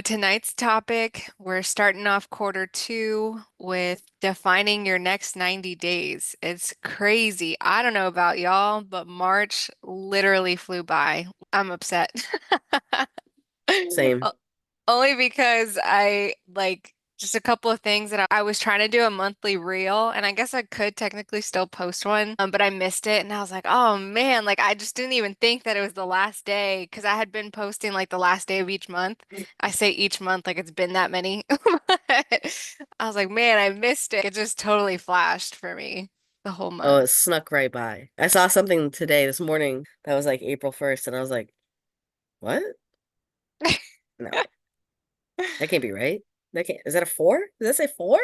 Tonight's topic, we're starting off quarter 2 with defining your next 90 days. It's crazy. I don't know about y'all, but March literally flew by. I'm upset. Same. O- Only because I like just a couple of things that I was trying to do a monthly reel, and I guess I could technically still post one, but I missed it, and I was like, oh man, like I just didn't even think that it was the last day because I had been posting like the last day of each month. I say each month like it's been that many. But I was like, man, I missed it. It just totally flashed for me the whole Oh, month. it snuck right by. I saw something today, this morning, that was like April 1st, and I was like, what? No, that can't be right. That can't, is that a four? Does that say four?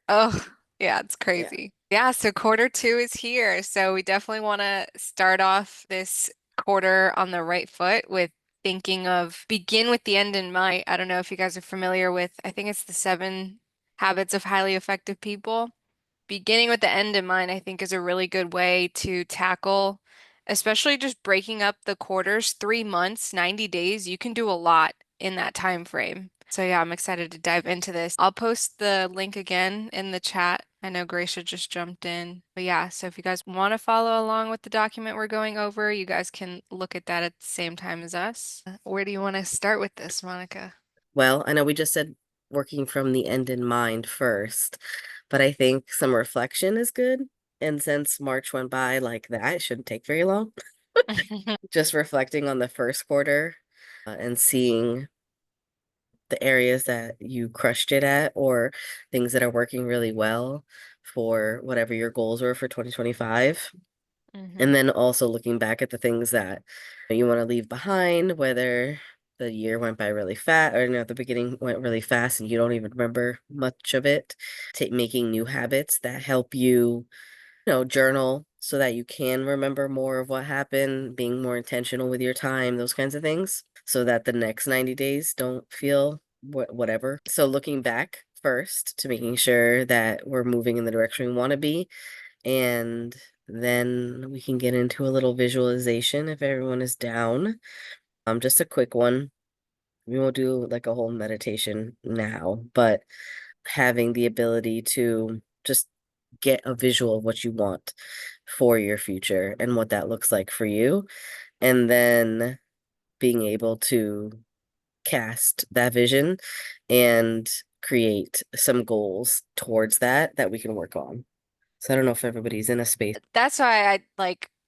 Oh, yeah, it's Yeah. crazy. Yeah, so quarter 2 is here. So we definitely want to start off this quarter on the right foot with thinking of begin with the end in mind. I don't know if you guys are familiar with, I think it's the 7 habits of highly effective people. Beginning with the end in mind, I think is a really good way to tackle, especially just breaking up the quarters, 3 months, 90 days. You can do a lot in that time frame. So yeah, I'm excited to dive into this. I'll post the link again in the chat. I know Gracia just jumped in. But yeah, so if you guys want to follow along with the document we're going over, you guys can look at that at the same time as us. Where do you want to start with this, Monica? Well, I know we just said working from the end in mind first, but I think some reflection is good. And since March went by like that, it shouldn't take very long. Just reflecting on the first quarter, and seeing the areas that you crushed it at or things that are working really well for whatever your goals were for 2025. And Hmm. then also looking back at the things that you want to leave behind, whether the year went by really fast or the beginning went really fast and you don't even remember much of it. Making new habits that help you, journal so that you can remember more of what happened, being more intentional with your time, those kinds of things, so that the next 90 days don't feel whatever. So looking back first to making sure that we're moving in the direction we want to be, and then we can get into a little visualization if everyone is down. Just a quick one. We won't do like a whole meditation now, but having the ability to just get a visual of what you want for your future and what that looks like for you. And then being able to cast that vision and create some goals towards that we can work on. So I don't know if everybody's in a space. That's why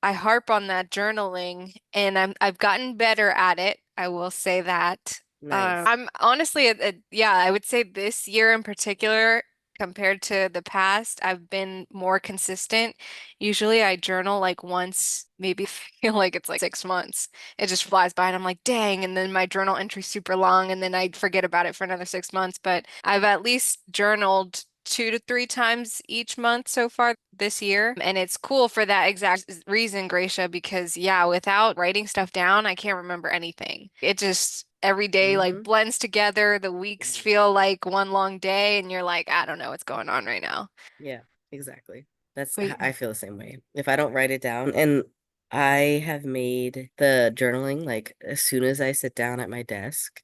I harp on that journaling and I've gotten better at it. I will say that. Nice. I'm honestly yeah, I would say this year in particular compared to the past, I've been more consistent. Usually I journal like once, maybe feel like it's like 6 months. It just flies by and I'm like, dang, and then my journal entry's super long and then I forget about it for another 6 months. But I've at least journaled 2 to 3 times each month so far this year. And it's cool for that exact reason, Gracia, because yeah, without writing stuff down, I can't remember anything. It just every day like Mm-hmm. blends together. The weeks feel like one long day, and you're like, I don't know what's going on right now. Yeah, exactly. That's But I feel the same way. If I don't write it down, and I have made the journaling like as soon as I sit down at my desk,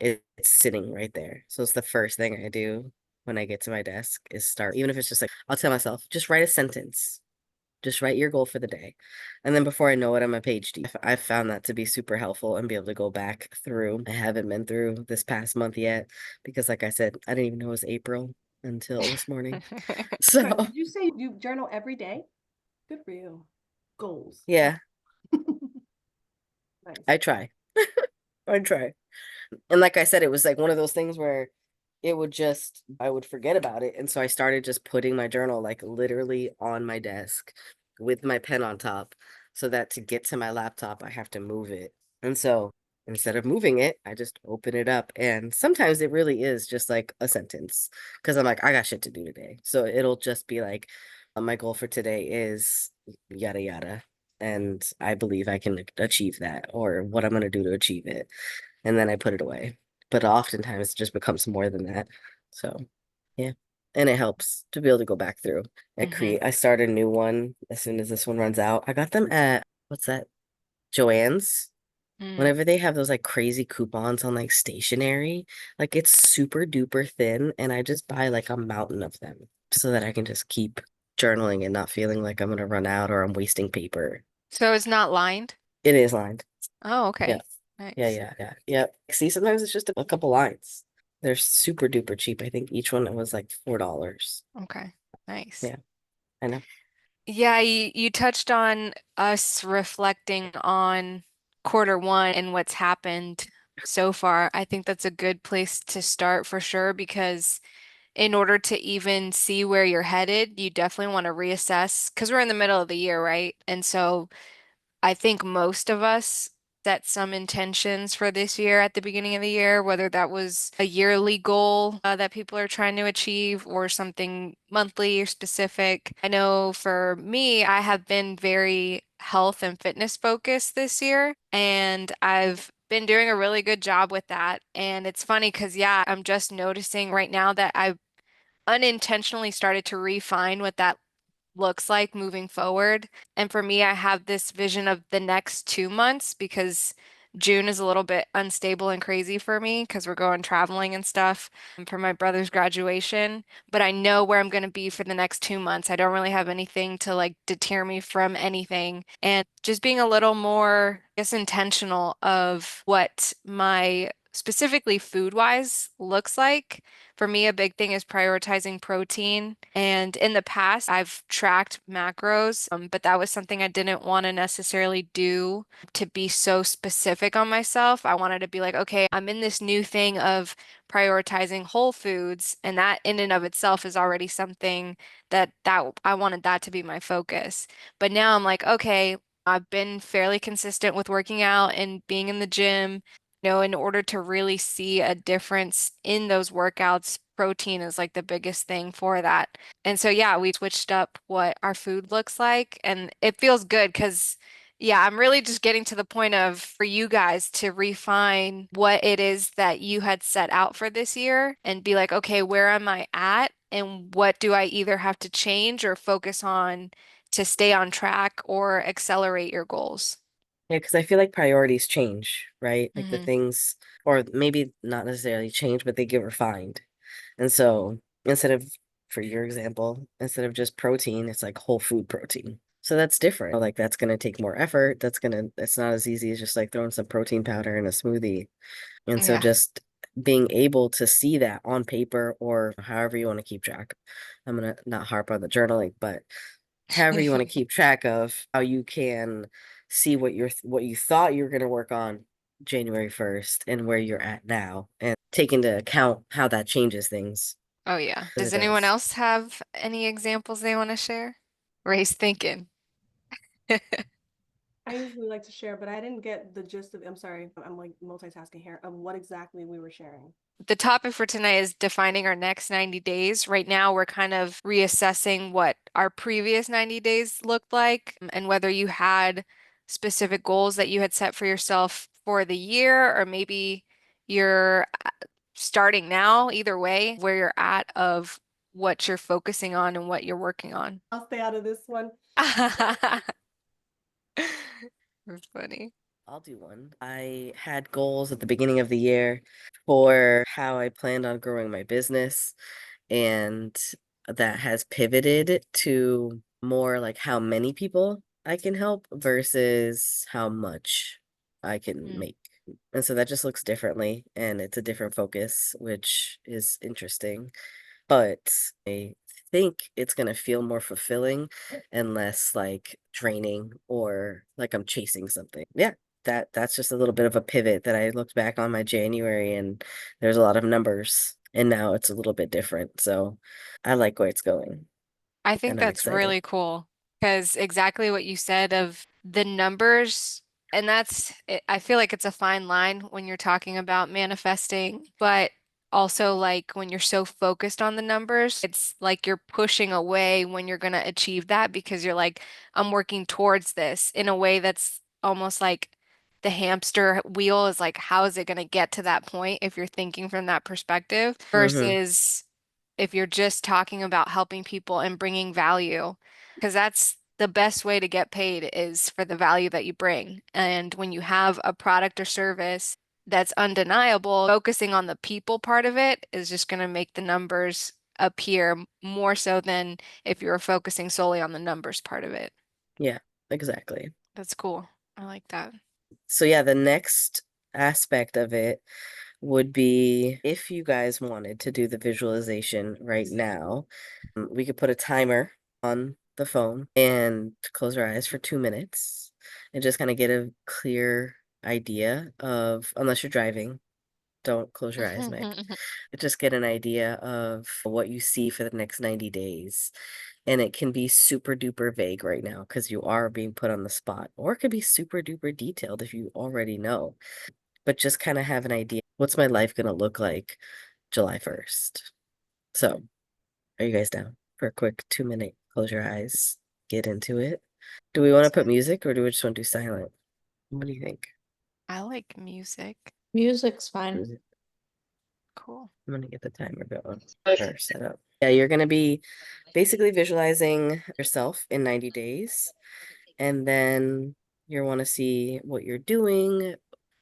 it's sitting right there. So it's the first thing I do when I get to my desk is start, even if it's just like I'll tell myself, just write a sentence. Just write your goal for the day. And then before I know it, I'm a page deep. I've found that to be super helpful and be able to go back through. I haven't been through this past month yet because, like I said, I didn't even know it was April until this morning. So, Did you say you journal every day? Good for you. Goals. Wow. yeah, Nice. I try. I try. And like I said, it was like one of those things where I would forget about it. And so I started just putting my journal like literally on my desk with my pen on top so that to get to my laptop, I have to move it. And so instead of moving it, I just open it up. And sometimes it really is just like a sentence because I'm like, I got shit to do today. So it'll just be like, my goal for today is yada yada. And I believe I can achieve that or what I'm going to do to achieve it. And then I put it away. But oftentimes it just becomes more than that. So yeah. And it helps to be able to go back through and hmm create. I start a new one as soon as this one runs out. I got them at what's that? Joann's. Mm. Whenever they have those like crazy coupons on like stationery, like it's super duper thin, and I just buy like a mountain of them so that I can just keep journaling and not feeling like I'm gonna run out or I'm wasting paper. So it's not lined? It is lined. Oh, Yeah. okay. Yeah, Nice. yeah, yeah. Yep. See, sometimes it's just a couple lines. They're super duper cheap. I think each one was like $4. Okay. Nice. Yeah, I know. Yeah, you touched on us reflecting on quarter one and what's happened so far. I think that's a good place to start for sure because in order to even see where you're headed, you definitely want to reassess because we're in the middle of the year, right? And so I think most of us set some intentions for this year at the beginning of the year, whether that was a yearly goal that people are trying to achieve or something monthly or specific. I know for me, I have been very health and fitness focused this year, and I've been doing a really good job with that. And it's funny because, yeah, I'm just noticing right now that I've unintentionally started to refine what that looks like moving forward. And for me, I have this vision of the next 2 months because June is a little bit unstable and crazy for me because we're going traveling and stuff for my brother's graduation. But I know where I'm going to be for the next 2 months. I don't really have anything to like deter me from anything. And just being a little more, I guess, intentional of what my specifically food wise looks like. For me, a big thing is prioritizing protein. And in the past, I've tracked macros, but that was something I didn't want to necessarily do to be so specific on myself. I wanted to be like, okay, I'm in this new thing of prioritizing whole foods, and that in and of itself is already something that I wanted that to be my focus. But now I'm like, okay, I've been fairly consistent with working out and being in the gym. In order to really see a difference in those workouts, protein is like the biggest thing for that. And so, yeah, we switched up what our food looks like, and it feels good because, yeah, I'm really just getting to the point of for you guys to refine what it is that you had set out for this year and be like, okay, where am I at? And what do I either have to change or focus on to stay on track or accelerate your goals? Yeah, because I feel like priorities change, right? Like the Hmm. things, or maybe not necessarily change, but they get refined. And so instead of, for your example, instead of just protein, it's like whole food protein. So that's different. Like that's gonna take more effort. It's not as easy as just like throwing some protein powder in a smoothie. And so Yeah. just being able to see that on paper or however you want to keep track. I'm gonna not harp on the journaling, but however you want to keep track of how you can see what you thought you were going to work on January 1st and where you're at now and take into account how that changes things Oh, yeah. because Does it anyone does. else have any examples they want to share? Ray's thinking. I usually like to share, but I didn't get the gist of, I'm sorry, I'm like multitasking here, of what exactly we were sharing. The topic for tonight is defining our next 90 days. Right now, we're kind of reassessing what our previous 90 days looked like and whether you had specific goals that you had set for yourself for the year, or maybe you're starting now, either way, where you're at of what you're focusing on and what you're working on. I'll stay out of this one. That's funny. I'll do one. I had goals at the beginning of the year for how I planned on growing my business, and that has pivoted to more like how many people I can help versus how much I can Mm. make. And so that just looks differently and it's a different focus, which is interesting. But I think it's gonna feel more fulfilling and less like draining or like I'm chasing something. Yeah, that's just a little bit of a pivot that I looked back on my January and there's a lot of numbers and now it's a little bit different. So I like where it's going I think and I'm that's excited. really cool because exactly what you said of the numbers, and I feel like it's a fine line when you're talking about manifesting, but also like when you're so focused on the numbers, it's like you're pushing away when you're going to achieve that because you're like, I'm working towards this in a way that's almost like the hamster wheel is like, how is it going to get to that point if you're thinking from that perspective Mm-hmm. versus if you're just talking about helping people and bringing value, because that's the best way to get paid is for the value that you bring. And when you have a product or service that's undeniable, focusing on the people part of it is just going to make the numbers appear more so than if you were focusing solely on the numbers part of it. Yeah, exactly. That's cool. I like that. So yeah, the next aspect of it would be if you guys wanted to do the visualization right now, we could put a timer on the phone and close our eyes for 2 minutes and just kind of get a clear idea of, unless you're driving, don't close your eyes, Meg. Just get an idea of what you see for the next 90 days. And it can be super duper vague right now because you are being put on the spot, or it could be super duper detailed if you already know. But just kind of have an idea. What's my life going to look like July 1st? So, are you guys down for a quick 2 minute close your eyes, get into it? Do we want to put music or do we just want to do silent? What do you think? I like music. Music's fine. Music. Cool. I'm gonna get the timer going or set up. Yeah, you're gonna be basically visualizing yourself in 90 days, and then you want to see what you're doing,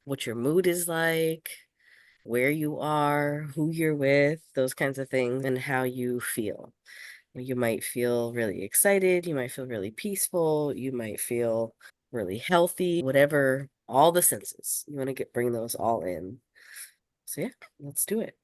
what your mood is like, where you are, who you're with, those kinds of things, and how you feel. You might feel really excited, you might feel really peaceful, you might feel really healthy, whatever, all the senses. You want to bring those all in. So yeah, let's do it.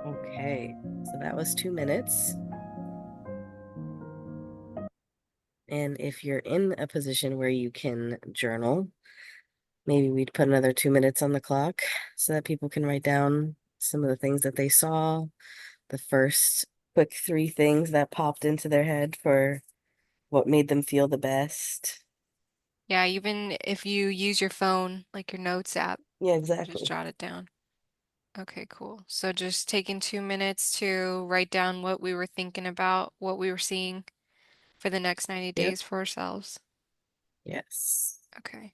Okay, so that was 2 minutes. And if you're in a position where you can journal, maybe we'd put another 2 minutes on the clock so that people can write down some of the things that they saw, the first quick 3 things that popped into their head for what made them feel the best. Yeah, even if you use your phone, like your notes app, Yeah, just exactly. jot it down. Okay, cool. So just taking 2 minutes to write down what we were thinking about, what we were seeing for the next 90 Yep. days for ourselves. Yes. Okay.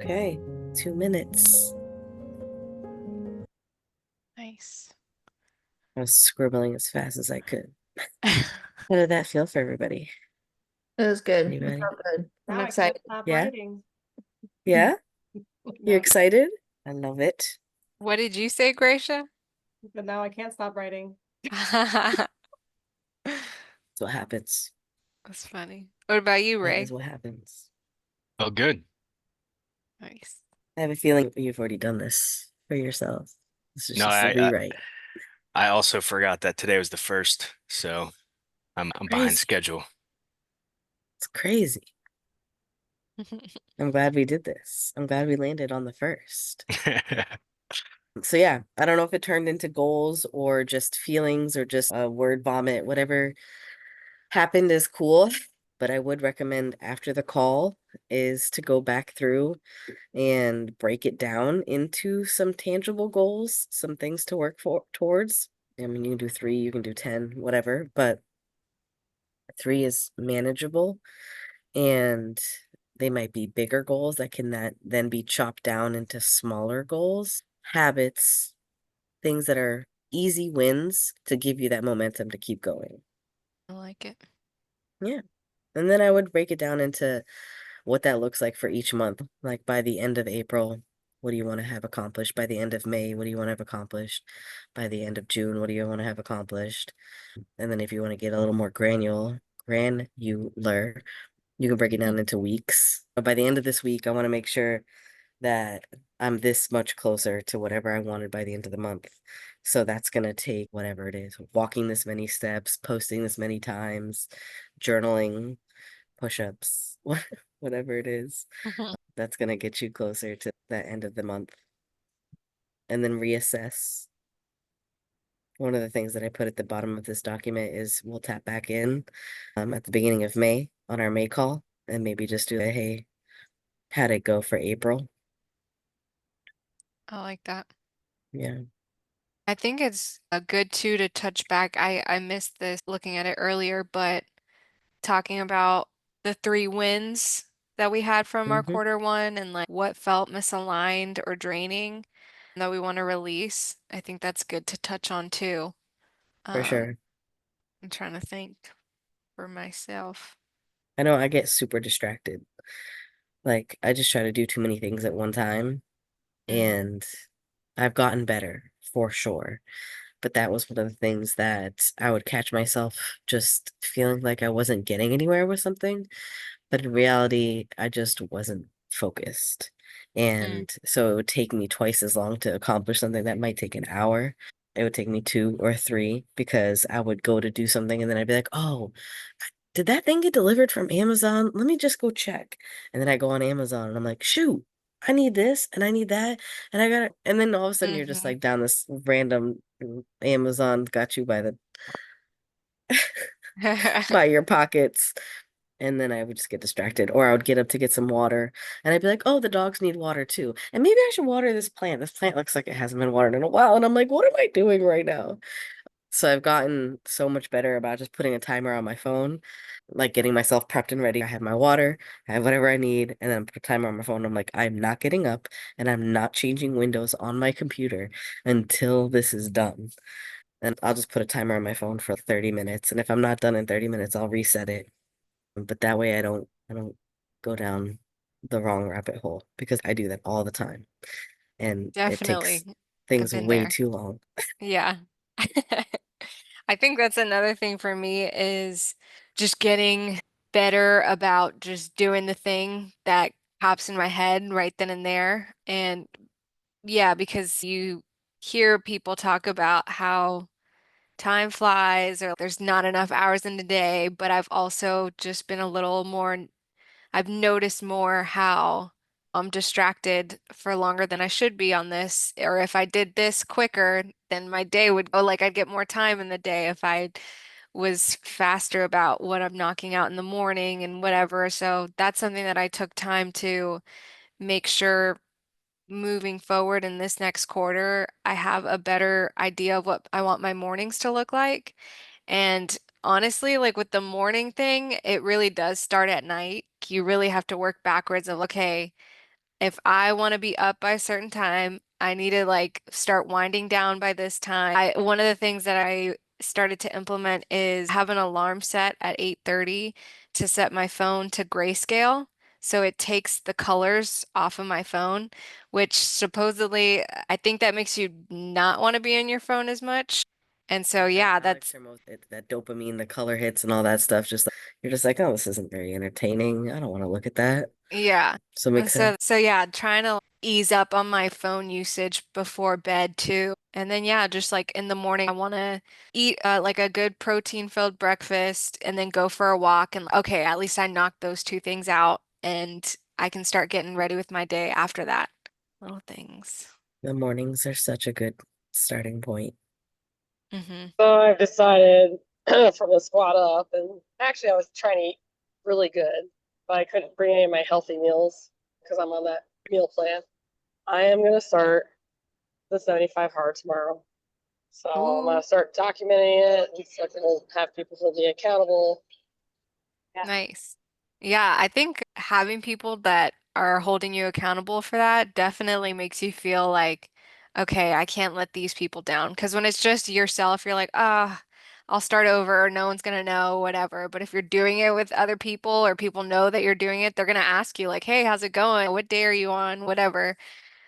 Okay, 2 minutes. Nice. I was scribbling as fast as I could. How did that feel for everybody? It was good. It Anybody? felt good. I'm Now I excited. can't stop Yeah? writing. Yeah? Now You I- excited? I love it. What did you say, Gracia? but now I can't stop writing. That's That's what happens. funny. What about you, That Ray? is what happens. Oh, good. Nice. I have a feeling you've already done this for yourself. This is No, just a rewrite. I also forgot that today was the first, so I'm behind Crazy. schedule. It's crazy. I'm glad we did this. I'm glad we landed on the first. So yeah, I don't know if it turned into goals or just feelings or just a word vomit, whatever happened is cool. But I would recommend after the call is to go back through and break it down into some tangible goals, some things to work for towards. I mean, you can do 3, you can do 10, whatever, but 3 is manageable, and they might be bigger goals that can then be chopped down into smaller goals, habits, things that are easy wins to give you that momentum to keep going. I like it. Yeah. And then I would break it down into what that looks like for each month. Like by the end of April, what do you want to have accomplished? By the end of May, what do you want to have accomplished? By the end of June, what do you want to have accomplished? And then if you want to get a little more granular, you can break it down into weeks. But by the end of this week, I want to make sure that I'm this much closer to whatever I wanted by the end of the month. So that's going to take whatever it is, walking this many steps, posting this many times, journaling, push-ups, whatever it is. That's going to get you closer to that end of the month. And then reassess. One of the things that I put at the bottom of this document is we'll tap back in at the beginning of May on our May call and maybe just do a hey, how'd it go for April? I like that. Yeah. I think it's a good too to touch back. I missed this looking at it earlier, but talking about the 3 wins that we had from our Mm-hmm. quarter 1 and like what felt misaligned or draining that we want to release. I think that's good to touch on too. For sure. I'm trying to think for myself. I know I get super distracted. Like I just try to do too many things at one time, and I've gotten better for sure. But that was one of the things that I would catch myself just feeling like I wasn't getting anywhere with something. But in reality, I just wasn't focused. And so it would take me twice as long to accomplish something that might take an hour. It would take me 2 or 3 because I would go to do something and then I'd be like, oh, did that thing get delivered from Amazon? Let me just go check. And then I go on Amazon and I'm like, shoot, I need this and I need that. And I got it. And then all of a sudden you're just like down this random Amazon got you by the by your pockets. And then I would just get distracted, or I would get up to get some water, and I'd be like, "Oh, the dogs need water too, and maybe I should water this plant. This plant looks like it hasn't been watered in a while." And I'm like, "What am I doing right now?" So I've gotten so much better about just putting a timer on my phone, like getting myself prepped and ready. I have my water, I have whatever I need, and then I put a timer on my phone. I'm like, I'm not getting up, and I'm not changing windows on my computer until this is done. And I'll just put a timer on my phone for 30 minutes, and if I'm not done in 30 minutes, I'll reset it. But that way I don't go down the wrong rabbit hole because I do that all the time. And it Definitely. takes I've things been way there. too long. Yeah. I think that's another thing for me is just getting better about just doing the thing that pops in my head right then and there. And yeah, because you hear people talk about how time flies or there's not enough hours in the day, but I've also just been a little more, I've noticed more how I'm distracted for longer than I should be on this. Or if I did this quicker, then my day would go like I'd get more time in the day if I was faster about what I'm knocking out in the morning and whatever. So that's something that I took time to make sure moving forward in this next quarter, I have a better idea of what I want my mornings to look like. And honestly, like with the morning thing, it really does start at night. You really have to work backwards of, okay, if I want to be up by a certain time, I need to like start winding down by this time. One of the things that I started to implement is have an alarm set at 8:30 to set my phone to grayscale. So it takes the colors off of my phone, which supposedly I think that makes you not want to be on your phone as much. And so yeah, Alex that's Hormoz, that dopamine, the color hits and all that stuff, just you're just like, oh, this isn't very entertaining. I don't want to look at that. yeah. So it makes sense. So yeah, trying to ease up on my phone usage before bed too. And then yeah, just like in the morning, I want to eat like a good protein-filled breakfast and then go for a walk and okay, at least I knocked those two things out and I can start getting ready with my day after that. Little things. The mornings are such a good starting point. Hmm. So I've decided from the squat up, and actually I was trying to eat really good, but I couldn't bring any of my healthy meals because I'm on that meal plan. I am gonna start the 75 hard tomorrow. So I'm Ooh, gonna start documenting it and so I can have people hold me accountable. Yeah. nice. Yeah, I think having people that are holding you accountable for that definitely makes you feel like, okay, I can't let these people down. Because when it's just yourself, you're like, ah, I'll start over, no one's gonna know, whatever. But if you're doing it with other people or people know that you're doing it, they're gonna ask you like, hey, how's it going? What day are you on? Whatever.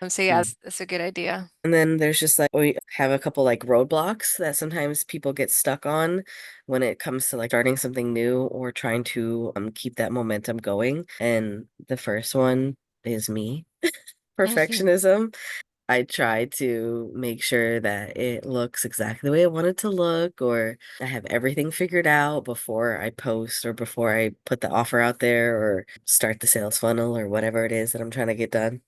So yeah, Mm. that's a good idea. And then there's just like we have a couple like roadblocks that sometimes people get stuck on when it comes to like starting something new or trying to keep that momentum going. And the first one is me, perfectionism. I try to make sure that it looks exactly the way I want it to look, or I have everything figured out before I post or before I put the offer out there or start the sales funnel or whatever it is that I'm trying to get done.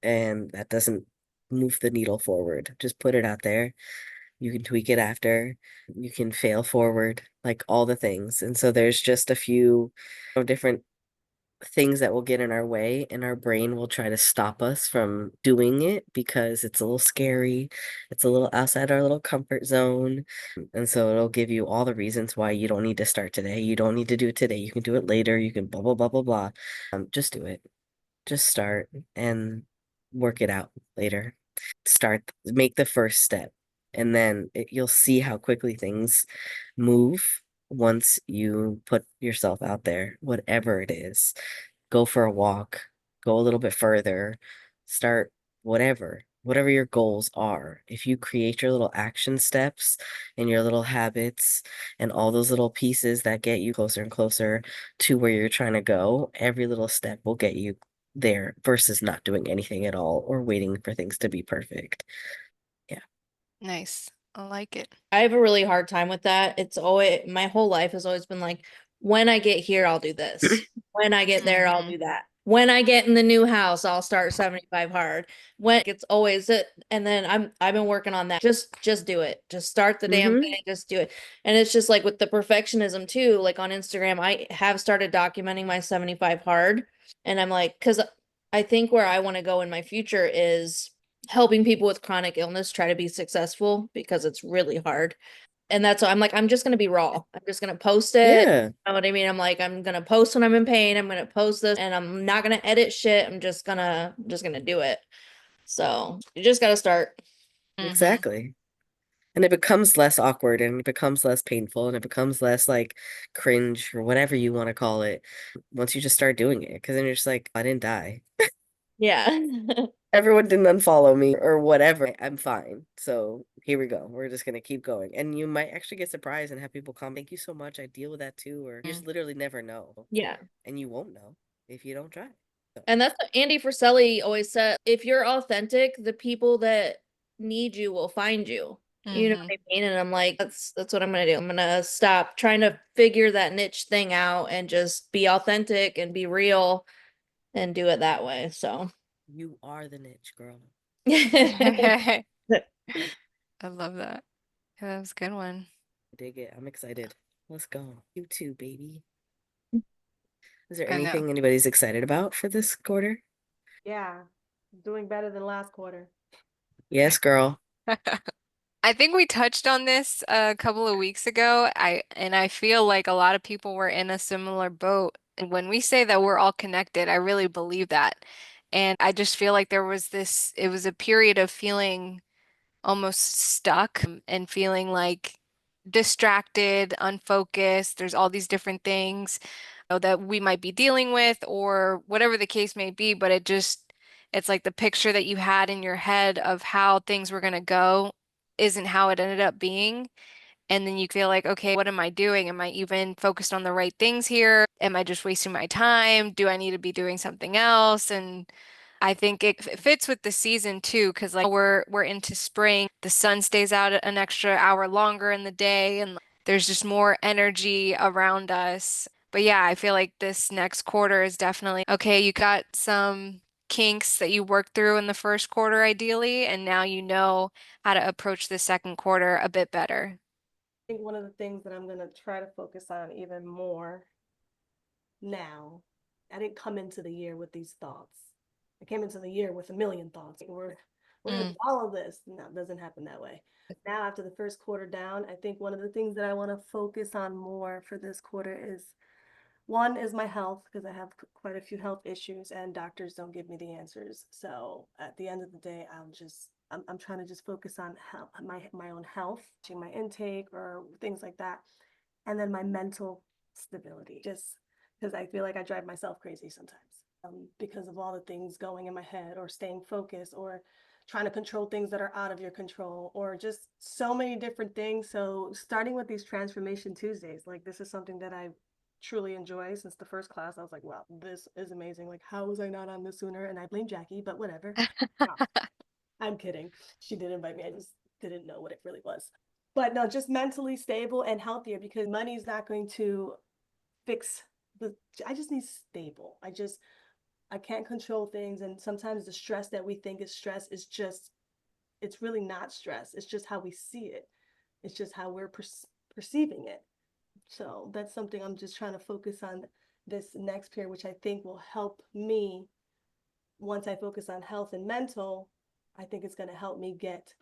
And that doesn't move the needle forward. Just put it out there. You can tweak it after, you can fail forward, like all the things. And so there's just a few different things that will get in our way, and our brain will try to stop us from doing it because it's a little scary. It's a little outside our little comfort zone. And so it'll give you all the reasons why you don't need to start today. You don't need to do it today. You can do it later. You can blah, blah, blah, blah, blah. Just do it. Just start and work it out later. Make the first step, and then you'll see how quickly things move once you put yourself out there, whatever it is. Go for a walk, go a little bit further, start whatever your goals are. If you create your little action steps and your little habits and all those little pieces that get you closer and closer to where you're trying to go, every little step will get you there versus not doing anything at all or waiting for things to be perfect. Yeah. Nice. I like it. I have a really hard time with that. It's always my whole life has always been like, when I get here, I'll do this. When I get there, I'll Mhm. do that. When I get in the new house, I'll start 75 hard. When it's always it, and then I've been working on that. Just do it. Just start the damn Mm-hmm. thing. Just do it. And it's just like with the perfectionism too. Like on Instagram, I have started documenting my 75 hard, and I'm like, because I think where I want to go in my future is helping people with chronic illness try to be successful because it's really hard. And that's why I'm like, I'm just gonna be raw. I'm just gonna post it. Yeah. You know what I mean? I'm like, I'm gonna post when I'm in pain. I'm gonna post this and I'm not gonna edit shit. I'm just gonna do it. So you just gotta start. Mhm. Exactly. And it becomes less awkward and it becomes less painful and it becomes less like cringe or whatever you want to call it once you just start doing it. Because then you're just like, I didn't die. Yeah. Everyone didn't unfollow me or whatever. I'm fine. So here we go. We're just gonna keep going. And you might actually get surprised and have people come, thank you so much. I deal with that too. Or you just literally never know. Yeah. And you won't know if you don't try. So, And that's what Andy Frisella always said. If you're authentic, the people that need you will find you. You know Mhm. what I mean? And I'm like, that's what I'm gonna do. I'm gonna stop trying to figure that niche thing out and just be authentic and be real and do it that way. So you are the niche, girl. I love that. Yeah, that was a good one. Dig it. I'm excited. Let's go. You too, baby. Is there I know. anything anybody's excited about for this quarter? Yeah, doing better than last quarter. Yes, girl. I think we touched on this a couple of weeks ago. I feel like a lot of people were in a similar boat. And when we say that we're all connected, I really believe that. And I just feel like it was a period of feeling almost stuck and feeling like distracted, unfocused. There's all these different things that we might be dealing with or whatever the case may be, but it's like the picture that you had in your head of how things were going to go isn't how it ended up being. And then you feel like, okay, what am I doing? Am I even focused on the right things here? Am I just wasting my time? Do I need to be doing something else? And I think it fits with the season too, because like we're into spring. The sun stays out an extra hour longer in the day, and there's just more energy around us. But yeah, I feel like this next quarter is definitely okay. You got some kinks that you worked through in the first quarter, ideally, and now you know how to approach the second quarter a bit better. I think one of the things that I'm gonna try to focus on even more now, I didn't come into the year with these thoughts. I came into the year with a million thoughts. We're gonna do all of this. No, it doesn't happen that way. Now, after the first quarter down, I think one of the things that I want to focus on more for this quarter is one is my health, because I have quite a few health issues and doctors don't give me the answers. So at the end of the day, I'm trying to just focus on health, my own health, to my intake or things like that. And then my mental stability, just because I feel like I drive myself crazy sometimes, because of all the things going in my head or staying focused or trying to control things that are out of your control or just so many different things. So starting with these transformation Tuesdays, like this is something that I truly enjoy since the first class. I was like, wow, this is amazing. Like, how was I not on this sooner? And I blame Jackie, but whatever. No, I'm kidding. She did invite me. I just didn't know what it really was. But no, just mentally stable and healthier, because money's not going to fix I just need stable. I can't control things. And sometimes the stress that we think is stress is just, it's really not stress. It's just how we see it. It's just how we're perceiving it. So that's something I'm just trying to focus on this next period, which I think will help me. Once I focus on health and mental, I think it's going to help me get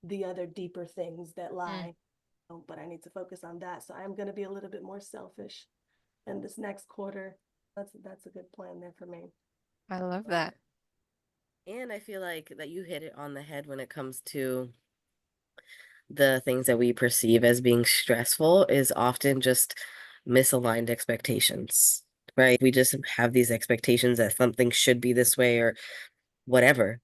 the other deeper things that lie. But I need to focus on that. So I'm going to be a little bit more selfish in this next quarter. That's a good plan there for me. I love that. And I feel like that you hit it on the head when it comes to the things that we perceive as being stressful is often just misaligned expectations, right? We just have these expectations that something should be this way or whatever.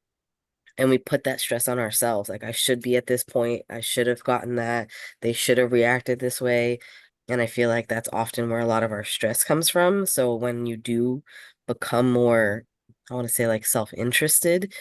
And we put that stress on ourselves. Like, I should be at this point. I should have gotten that. They should have reacted this way. And I feel like that's often where a lot of our stress comes from. So when you do become more, I want to say like self-interested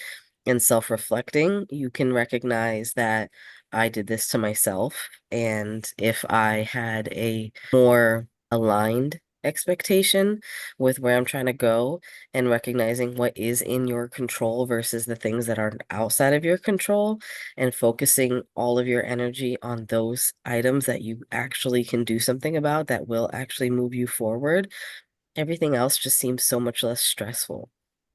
and self-reflecting, you can recognize that I did this to myself. And if I had a more aligned expectation with where I'm trying to go and recognizing what is in your control versus the things that are outside of your control and focusing all of your energy on those items that you actually can do something about that will actually move you forward, everything else just seems so much less stressful.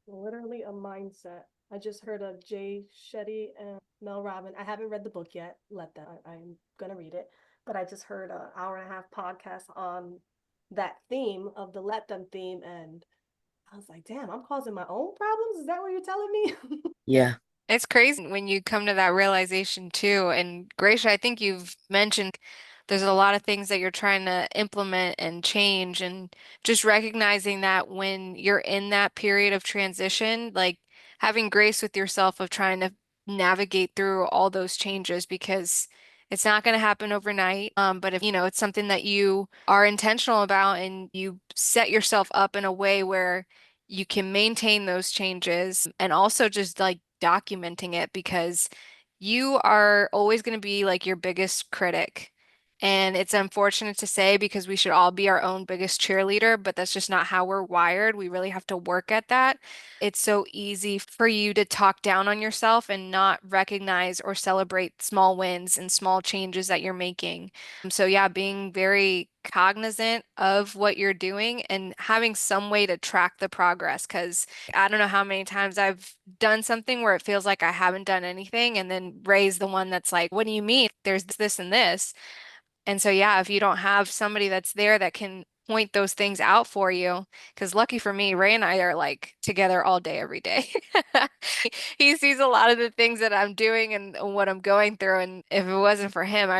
Literally a mindset. I just heard of Jay Shetty and Mel Robbins. I haven't read the book yet. I'm gonna read it. But I just heard an hour and a half podcast on that theme of the let them theme, and I was like, damn, I'm causing my own problems. Is that what you're telling me? Yeah. It's crazy when you come to that realization too. And Gracia, I think you've mentioned there's a lot of things that you're trying to implement and change, and just recognizing that when you're in that period of transition, like having grace with yourself of trying to navigate through all those changes because it's not going to happen overnight. But if you know it's something that you are intentional about and you set yourself up in a way where you can maintain those changes and also just like documenting it because you are always going to be like your biggest critic. And it's unfortunate to say because we should all be our own biggest cheerleader, but that's just not how we're wired. We really have to work at that. It's so easy for you to talk down on yourself and not recognize or celebrate small wins and small changes that you're making. So, yeah, being very cognizant of what you're doing and having some way to track the progress. Because I don't know how many times I've done something where it feels like I haven't done anything, and then Ray's the one that's like, what do you mean? There's this and this. And so, yeah, if you don't have somebody that's there that can point those things out for you. Because lucky for me, Ray and I are like together all day, every day. He sees a lot of the things that I'm doing and what I'm going through. And if it wasn't for him,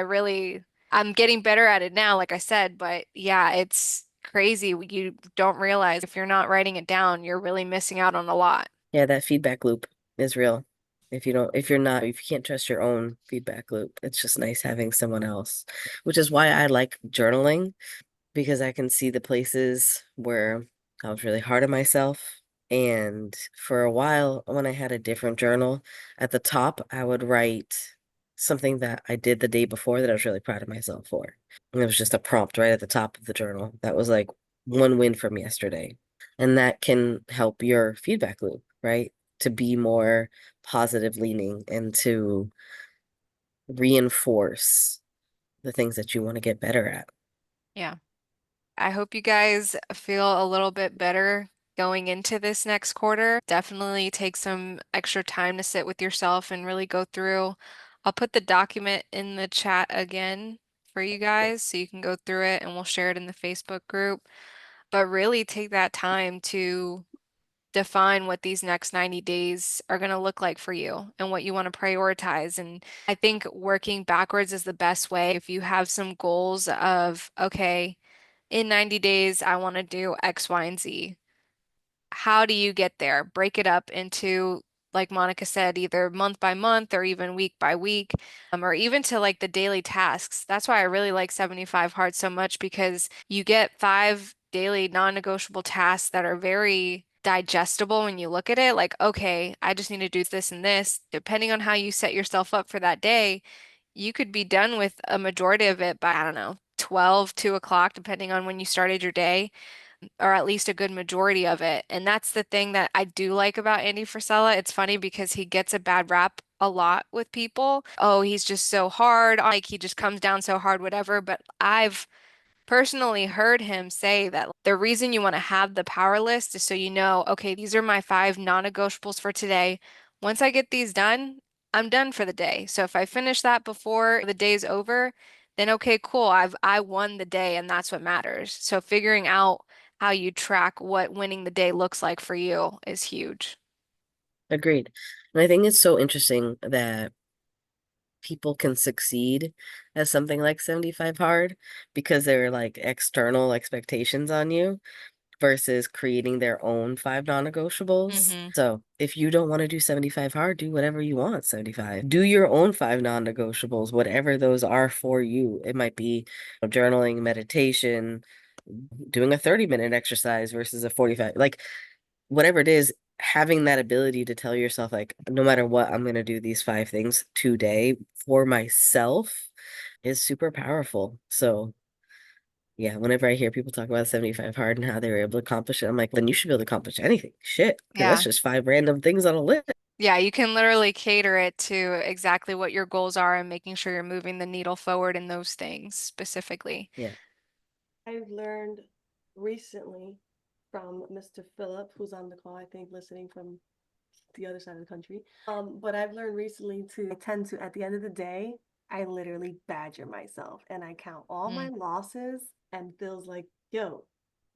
I'm getting better at it now, like I said. But yeah, it's crazy. You don't realize if you're not writing it down, you're really missing out on a lot. Yeah, that feedback loop is real. If you can't trust your own feedback loop, it's just nice having someone else, which is why I like journaling because I can see the places where I was really hard on myself. And for a while, when I had a different journal, at the top, I would write something that I did the day before that I was really proud of myself for. And it was just a prompt right at the top of the journal. That was like one win from yesterday. And that can help your feedback loop, right? To be more positive leaning and to reinforce the things that you want to get better at. Yeah. I hope you guys feel a little bit better going into this next quarter. Definitely take some extra time to sit with yourself and really go through. I'll put the document in the chat again for you guys so you can go through it and we'll share it in the Facebook group. But really take that time to define what these next 90 days are going to look like for you and what you want to prioritize. And I think working backwards is the best way. If you have some goals of, okay, in 90 days, I want to do X, Y, and Z. How do you get there? Break it up into, like Monica said, either month by month or even week by week, or even to like the daily tasks. That's why I really like 75 Hard so much because you get 5 daily non-negotiable tasks that are very digestible when you look at it. Like, okay, I just need to do this and this. Depending on how you set yourself up for that day, you could be done with a majority of it by, I don't know, 12, 2 o'clock, depending on when you started your day, or at least a good majority of it. And that's the thing that I do like about Andy Frisella. It's funny because he gets a bad rap a lot with people. Oh, he's just so hard. Like he just comes down so hard, whatever. But I've personally heard him say that the reason you want to have the power list is so you know, okay, these are my 5 non-negotiables for today. Once I get these done, I'm done for the day. So if I finish that before the day's over, then okay, cool. I won the day and that's what matters. So figuring out how you track what winning the day looks like for you is huge. Agreed. And I think it's so interesting that people can succeed as something like 75 hard because there are like external expectations on you versus creating their own 5 non-negotiables. Hmm. So if you don't want to do 75 hard, do whatever you want, 75. Do your own 5 non-negotiables, whatever those are for you. It might be journaling, meditation, doing a 30-minute exercise versus a 45. Like whatever it is, having that ability to tell yourself, like, no matter what, I'm going to do these 5 things today for myself is super powerful. So, yeah, whenever I hear people talk about 75 hard and how they were able to accomplish it, I'm like, then you should be able to accomplish anything. Shit, because that's Yeah. just 5 random things on a list. Yeah, you can literally cater it to exactly what your goals are and making sure you're moving the needle forward in those things specifically. Yeah. I've learned recently from Mr. Phillip, who's on the call, I think, listening from the other side of the country. But I've learned recently I tend to, at the end of the day, I literally badger myself and I count all my losses and feels like, yo,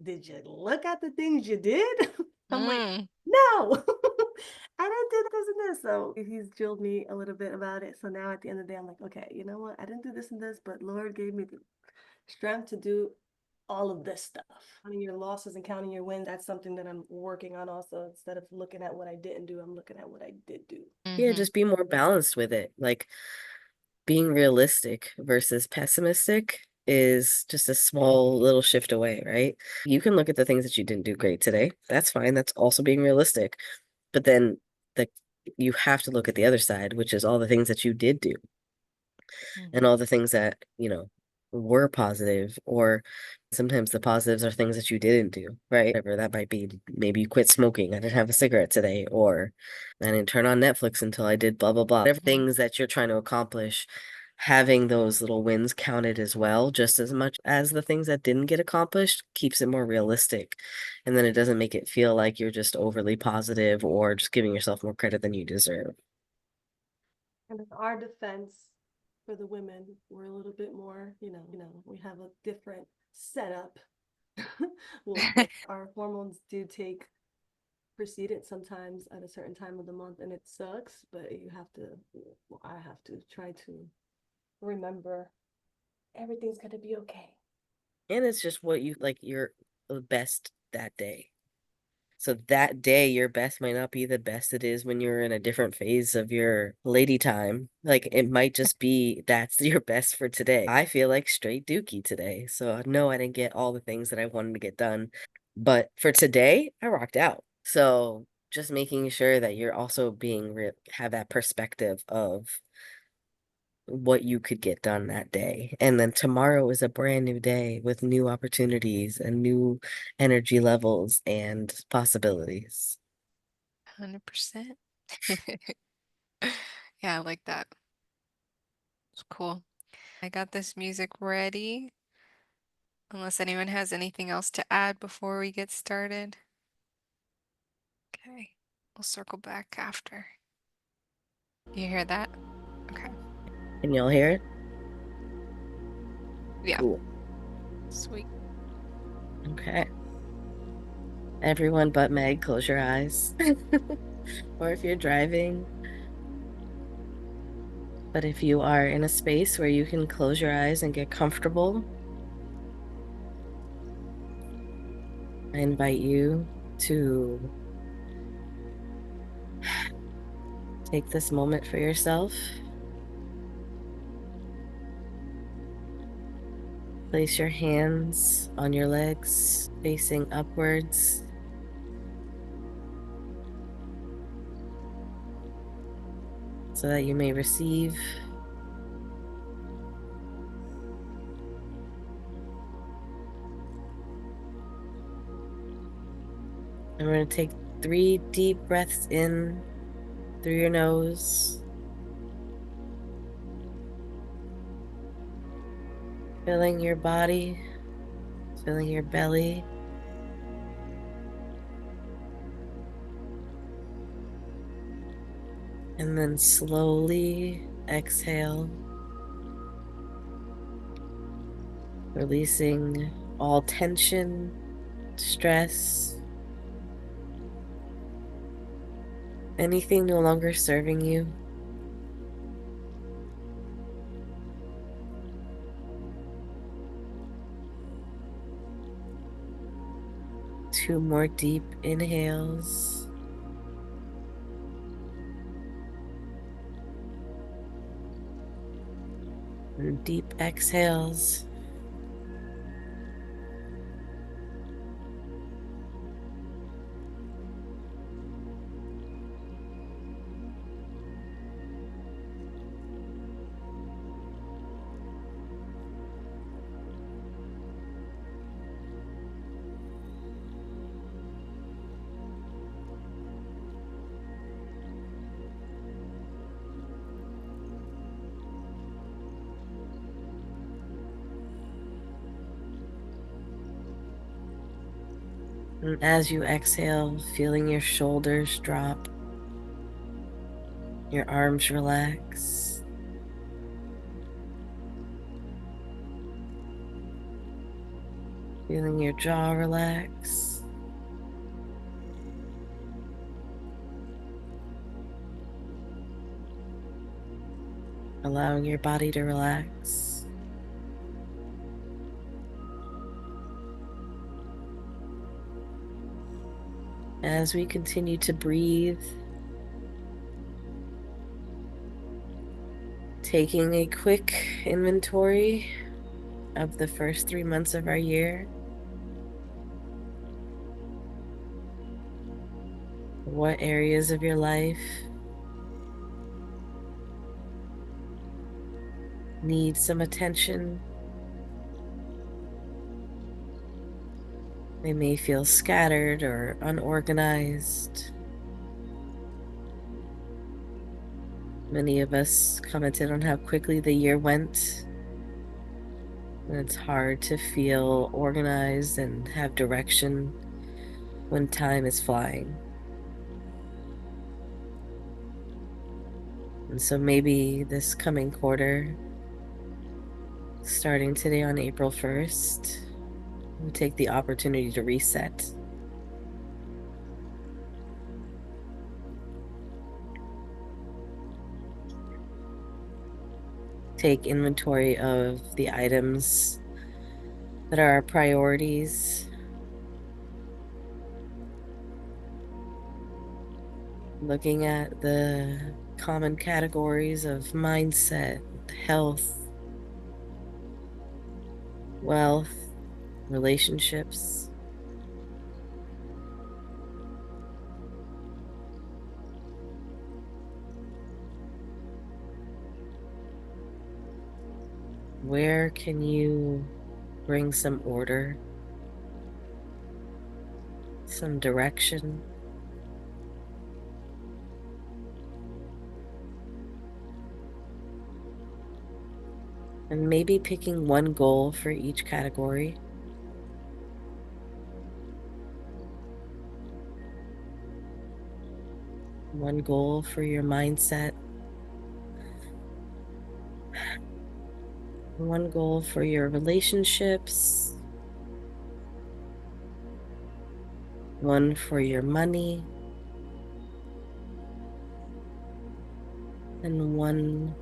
did you look at the things you did? I'm like, Mm. no, I didn't do this and this. So he's drilled me a little bit about it. So now at the end of the day, I'm like, okay, you know what? I didn't do this and this, but Lord gave me the strength to do all of this stuff. Counting your losses and counting your wins, that's something that I'm working on also. Instead of looking at what I didn't do, I'm looking at what I did do. Yeah, Mhm. just be more balanced with it. Like being realistic versus pessimistic is just a small little shift away, right? You can look at the things that you didn't do great today. That's fine. That's also being realistic. But then the you have to look at the other side, which is all the things that you did do and all the things that, were positive, or sometimes the positives are things that you didn't do, right? Whatever that might be. Maybe you quit smoking. I didn't have a cigarette today, or I didn't turn on Netflix until I did blah, blah, blah. Whatever things that you're trying to accomplish, having those little wins counted as well, just as much as the things that didn't get accomplished, keeps it more realistic. And then it doesn't make it feel like you're just overly positive or just giving yourself more credit than you deserve. And in our defense, for the women, we're a little bit more, we have a different setup Well, but our hormones do take precedence sometimes at a certain time of the month, and it sucks, but you have to, well, I have to try to remember everything's gonna be okay. And it's just what you like, you're the best that day. So that day, your best might not be the best it is when you're in a different phase of your lady time. Like it might just be that's your best for today. I feel like straight dookie today. So no, I didn't get all the things that I wanted to get done. But for today, I rocked out. So just making sure that you're also being have that perspective of what you could get done that day. And then tomorrow is a brand new day with new opportunities and new energy levels and possibilities. 100%. Yeah, I like that. It's cool. I got this music ready. Unless anyone has anything else to add before we get started. Okay, we'll circle back after. You hear that? Okay. Can y'all hear it? Yeah. Cool. Sweet. Okay. Everyone but Meg, close your eyes. Or if you're driving. But if you are in a space where you can close your eyes and get comfortable, I invite you to take this moment for yourself. Place your hands on your legs, facing upwards. So that you may receive. And we're going to take 3 deep breaths in through your nose. Filling your body, filling your belly. And then slowly exhale, releasing all tension, stress, anything no longer serving you. 2 more deep inhales. And deep exhales. And as you exhale, feeling your shoulders drop, your arms relax. Feeling your jaw relax. Allowing your body to relax. As we continue to breathe, taking a quick inventory of the first 3 months of our year. What areas of your life need some attention? They may feel scattered or unorganized. Many of us commented on how quickly the year went. And it's hard to feel organized and have direction when time is flying. And so maybe this coming quarter, starting today on April 1st, We take the opportunity to reset. Take inventory of the items that are our priorities. Looking at the common categories of mindset, health, wealth, relationships. Where can you bring some order, some direction? And maybe picking one goal for each category. One goal for your mindset. One goal for your relationships. One for your money. And one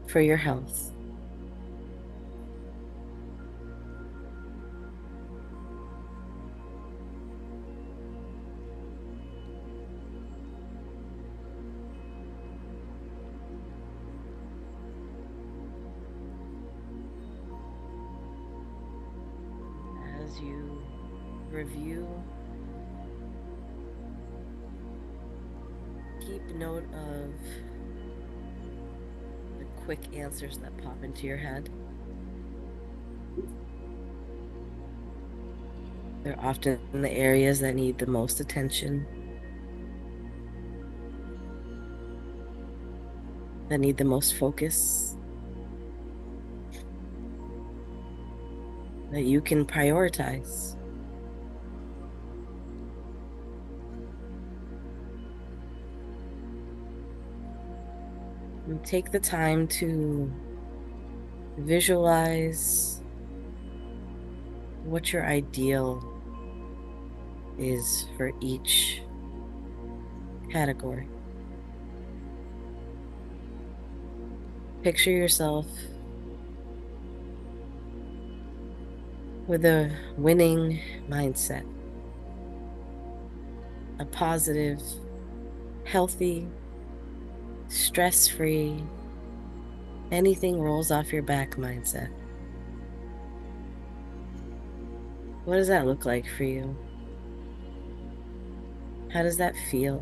for your health. As you review, keep note of the quick answers that pop into your head. They're often the areas that need the most attention, that need the most focus, that you can prioritize. And take the time to visualize what your ideal is for each category. Picture yourself with a winning mindset, a positive, healthy, stress-free, anything rolls off your back mindset. What does that look like for you? How does that feel?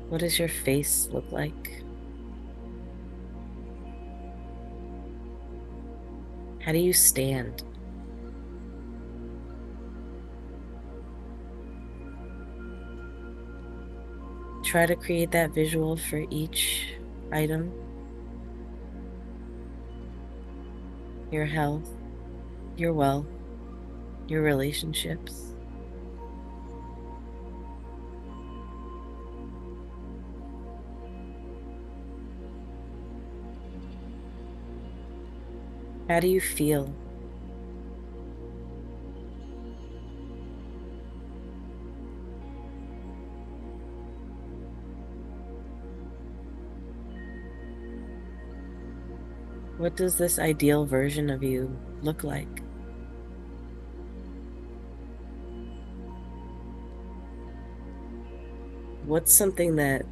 What does your face look like? How do you stand? Try to create that visual for each item. Your health, your wealth, your relationships. How do you feel? What does this ideal version of you look like? What's something that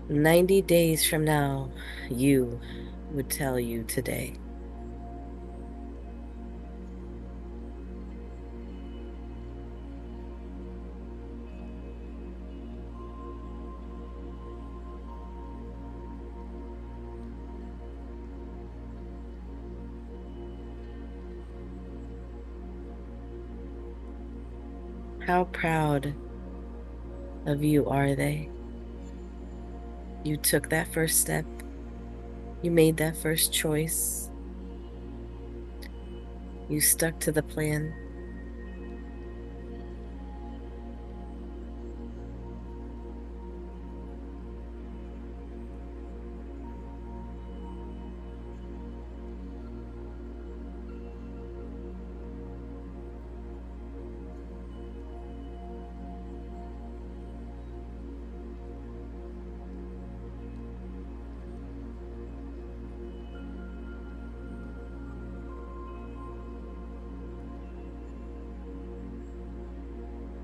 90 days from now you would tell you today? How proud of you are they? You took that first step. You made that first choice. You stuck to the plan.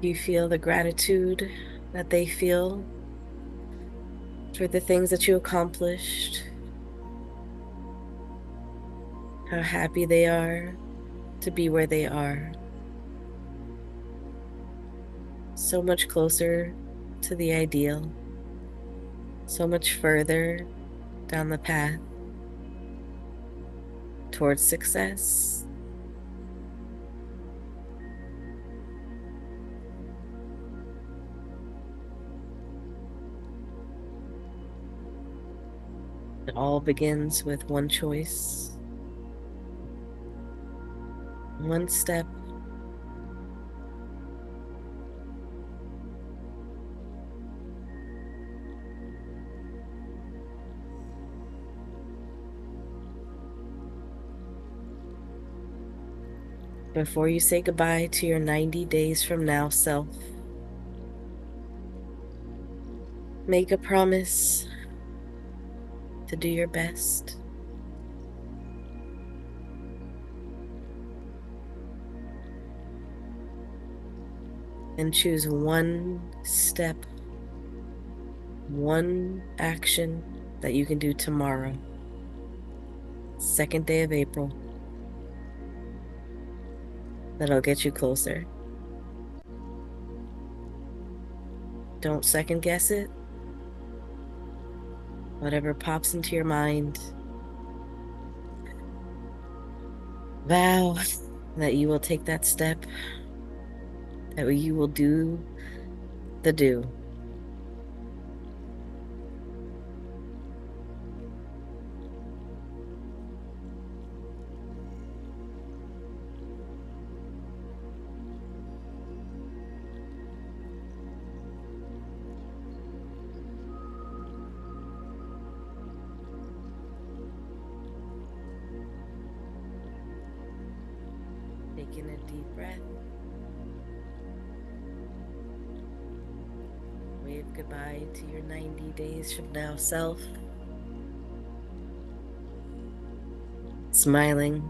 You feel the gratitude that they feel for the things that you accomplished, how happy they are to be where they are. So much closer to the ideal, so much further down the path towards success. It all begins with one choice, one step. Before you say goodbye to your 90 days from now self, make a promise to do your best. And choose one step, one action that you can do tomorrow, 2nd day of April, that'll get you closer. Don't second guess it. Whatever pops into your mind, vow that you will take that step, that you will do the do. Taking a deep breath. Wave goodbye to your 90 days from now self. Smiling,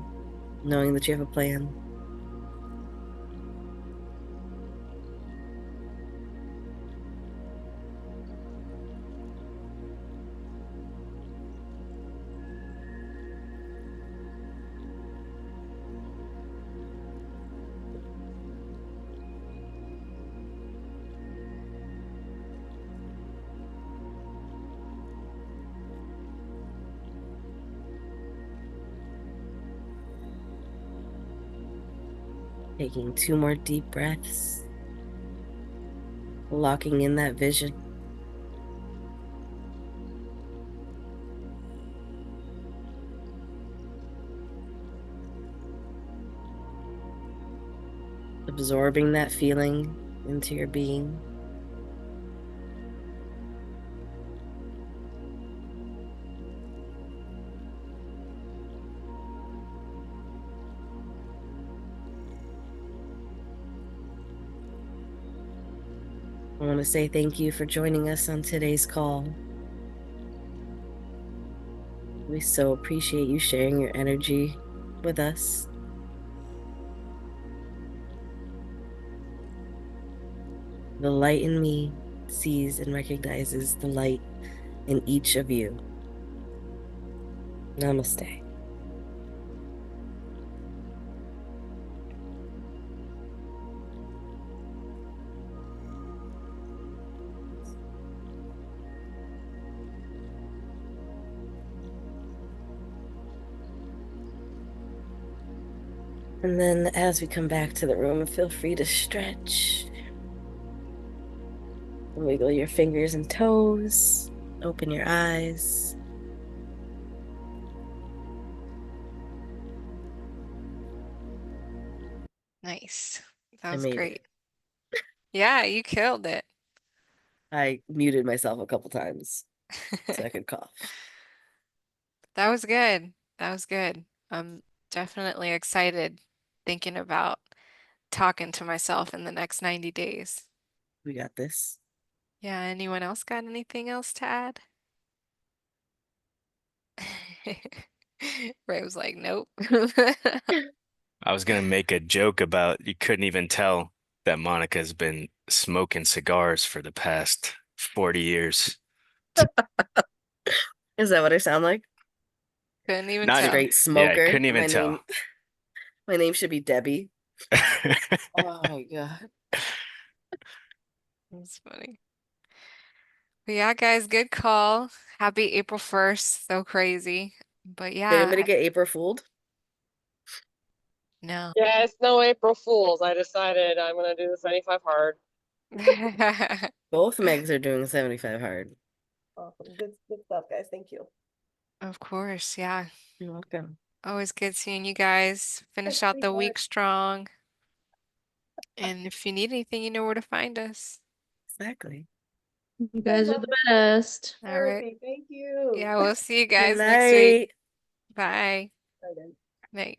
knowing that you have a plan. Taking 2 more deep breaths, locking in that vision. Absorbing that feeling into your being. I want to say thank you for joining us on today's call. We so appreciate you sharing your energy with us. The light in me sees and recognizes the light in each of you. Namaste. And then as we come back to the room, feel free to stretch. Wiggle your fingers and toes. Open your eyes. Nice. That I was made great. it. Yeah, you killed it. I muted myself a couple times so I could cough. That was good. That was good. I'm definitely excited thinking about talking to myself in the next 90 days. We got this. Yeah, anyone else got anything else to add? Ray was like, nope. I was gonna make a joke about you couldn't even tell that Monica's been smoking cigars for the past 40 years. Is that what I sound like? Couldn't even Not- tell. Straight Yeah, I smoker. couldn't even My tell. name, my name should be Debbie. Oh my God. That's funny. But yeah, guys, good call. Happy April 1st. So crazy. But Did yeah, anybody get April fooled? no. Yeah, it's no April Fools. I decided I'm gonna do the 75 hard. Both Megs are doing 75 hard. Awesome. Good stuff, guys. Thank you. Of course, yeah. You're welcome. Always good seeing you guys. Finish out the sweetheart. week strong. And if you need anything, you know where to find us. Exactly. You guys are the best. All right. Perfect. Thank you. Yeah, we'll see you Good guys next week. night. Bye. Bye, guys. Night.